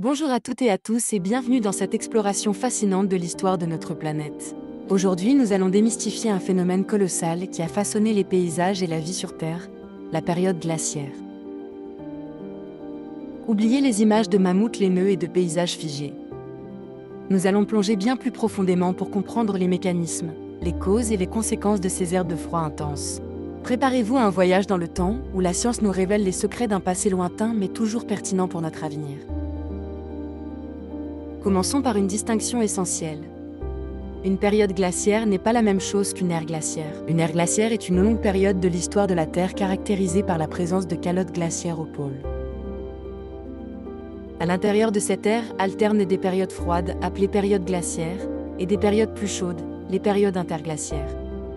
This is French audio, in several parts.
Bonjour à toutes et à tous et bienvenue dans cette exploration fascinante de l'histoire de notre planète. Aujourd'hui, nous allons démystifier un phénomène colossal qui a façonné les paysages et la vie sur Terre, la période glaciaire. Oubliez les images de mammouths laineux et de paysages figés. Nous allons plonger bien plus profondément pour comprendre les mécanismes, les causes et les conséquences de ces ères de froid intense. Préparez-vous à un voyage dans le temps où la science nous révèle les secrets d'un passé lointain mais toujours pertinent pour notre avenir. Commençons par une distinction essentielle. Une période glaciaire n'est pas la même chose qu'une ère glaciaire. Une ère glaciaire est une longue période de l'histoire de la Terre caractérisée par la présence de calottes glaciaires au pôle. À l'intérieur de cette ère alternent des périodes froides, appelées périodes glaciaires, et des périodes plus chaudes, les périodes interglaciaires.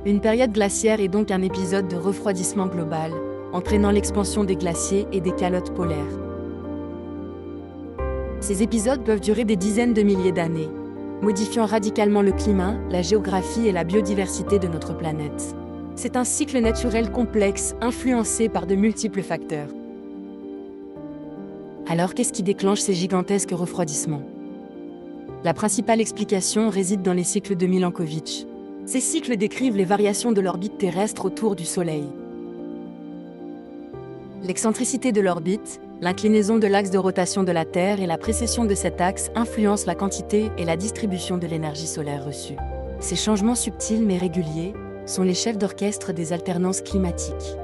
Une période glaciaire est donc un épisode de refroidissement global, entraînant l'expansion des glaciers et des calottes polaires. Ces épisodes peuvent durer des dizaines de milliers d'années, modifiant radicalement le climat, la géographie et la biodiversité de notre planète. C'est un cycle naturel complexe, influencé par de multiples facteurs. Alors qu'est-ce qui déclenche ces gigantesques refroidissements? La principale explication réside dans les cycles de Milankovitch. Ces cycles décrivent les variations de l'orbite terrestre autour du Soleil. L'excentricité de l'orbite, l'inclinaison de l'axe de rotation de la Terre et la précession de cet axe influencent la quantité et la distribution de l'énergie solaire reçue. Ces changements subtils mais réguliers sont les chefs d'orchestre des alternances climatiques.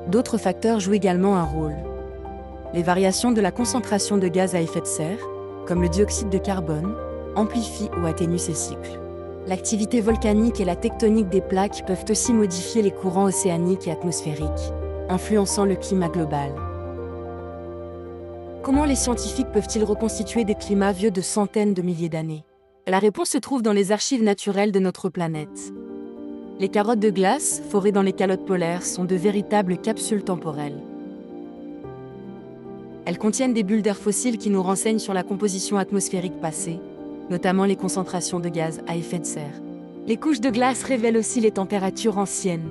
D'autres facteurs jouent également un rôle. Les variations de la concentration de gaz à effet de serre, comme le dioxyde de carbone, amplifient ou atténuent ces cycles. L'activité volcanique et la tectonique des plaques peuvent aussi modifier les courants océaniques et atmosphériques, influençant le climat global. Comment les scientifiques peuvent-ils reconstituer des climats vieux de centaines de milliers d'années? La réponse se trouve dans les archives naturelles de notre planète. Les carottes de glace, forées dans les calottes polaires, sont de véritables capsules temporelles. Elles contiennent des bulles d'air fossile qui nous renseignent sur la composition atmosphérique passée, notamment les concentrations de gaz à effet de serre. Les couches de glace révèlent aussi les températures anciennes.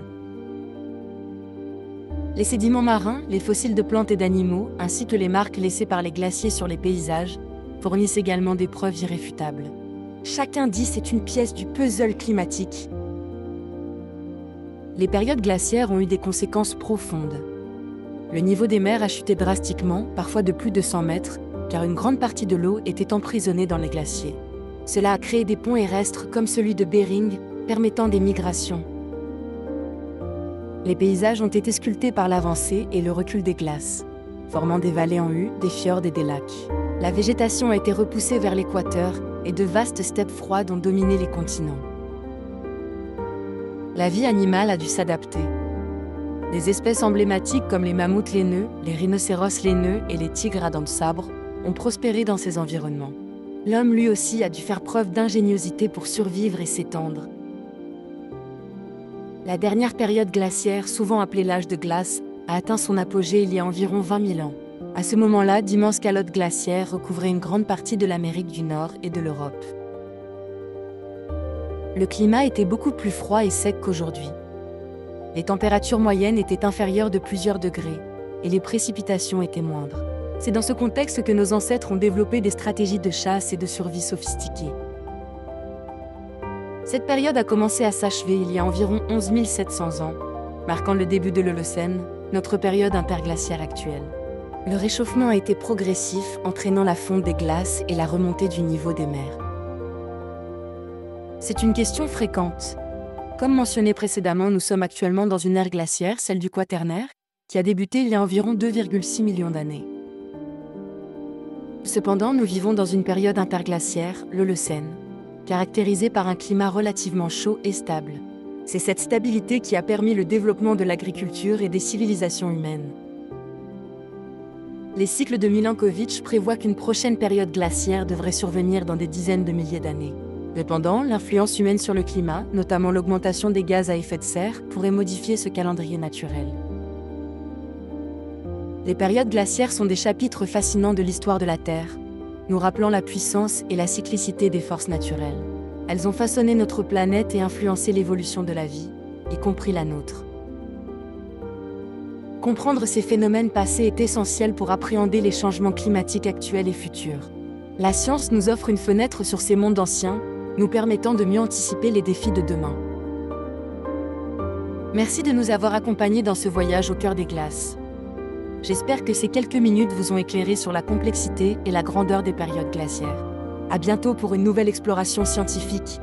Les sédiments marins, les fossiles de plantes et d'animaux, ainsi que les marques laissées par les glaciers sur les paysages, fournissent également des preuves irréfutables. Chaque indice est une pièce du puzzle climatique. Les périodes glaciaires ont eu des conséquences profondes. Le niveau des mers a chuté drastiquement, parfois de plus de 100 mètres, car une grande partie de l'eau était emprisonnée dans les glaciers. Cela a créé des ponts terrestres comme celui de Bering, permettant des migrations. Les paysages ont été sculptés par l'avancée et le recul des glaces, formant des vallées en U, des fjords et des lacs. La végétation a été repoussée vers l'équateur et de vastes steppes froides ont dominé les continents. La vie animale a dû s'adapter. Des espèces emblématiques comme les mammouths laineux, les rhinocéros laineux et les tigres à dents de sabre ont prospéré dans ces environnements. L'homme lui aussi a dû faire preuve d'ingéniosité pour survivre et s'étendre. La dernière période glaciaire, souvent appelée l'âge de glace, a atteint son apogée il y a environ 20 000 ans. À ce moment-là, d'immenses calottes glaciaires recouvraient une grande partie de l'Amérique du Nord et de l'Europe. Le climat était beaucoup plus froid et sec qu'aujourd'hui. Les températures moyennes étaient inférieures de plusieurs degrés, et les précipitations étaient moindres. C'est dans ce contexte que nos ancêtres ont développé des stratégies de chasse et de survie sophistiquées. Cette période a commencé à s'achever il y a environ 11 700 ans, marquant le début de l'Holocène, notre période interglaciaire actuelle. Le réchauffement a été progressif, entraînant la fonte des glaces et la remontée du niveau des mers. C'est une question fréquente. Comme mentionné précédemment, nous sommes actuellement dans une ère glaciaire, celle du Quaternaire, qui a débuté il y a environ 2,6 millions d'années. Cependant, nous vivons dans une période interglaciaire, l'Holocène, caractérisée par un climat relativement chaud et stable. C'est cette stabilité qui a permis le développement de l'agriculture et des civilisations humaines. Les cycles de Milankovitch prévoient qu'une prochaine période glaciaire devrait survenir dans des dizaines de milliers d'années. Cependant, l'influence humaine sur le climat, notamment l'augmentation des gaz à effet de serre, pourrait modifier ce calendrier naturel. Les périodes glaciaires sont des chapitres fascinants de l'histoire de la Terre, nous rappelant la puissance et la cyclicité des forces naturelles. Elles ont façonné notre planète et influencé l'évolution de la vie, y compris la nôtre. Comprendre ces phénomènes passés est essentiel pour appréhender les changements climatiques actuels et futurs. La science nous offre une fenêtre sur ces mondes anciens, nous permettant de mieux anticiper les défis de demain. Merci de nous avoir accompagnés dans ce voyage au cœur des glaces. J'espère que ces quelques minutes vous ont éclairé sur la complexité et la grandeur des périodes glaciaires. À bientôt pour une nouvelle exploration scientifique.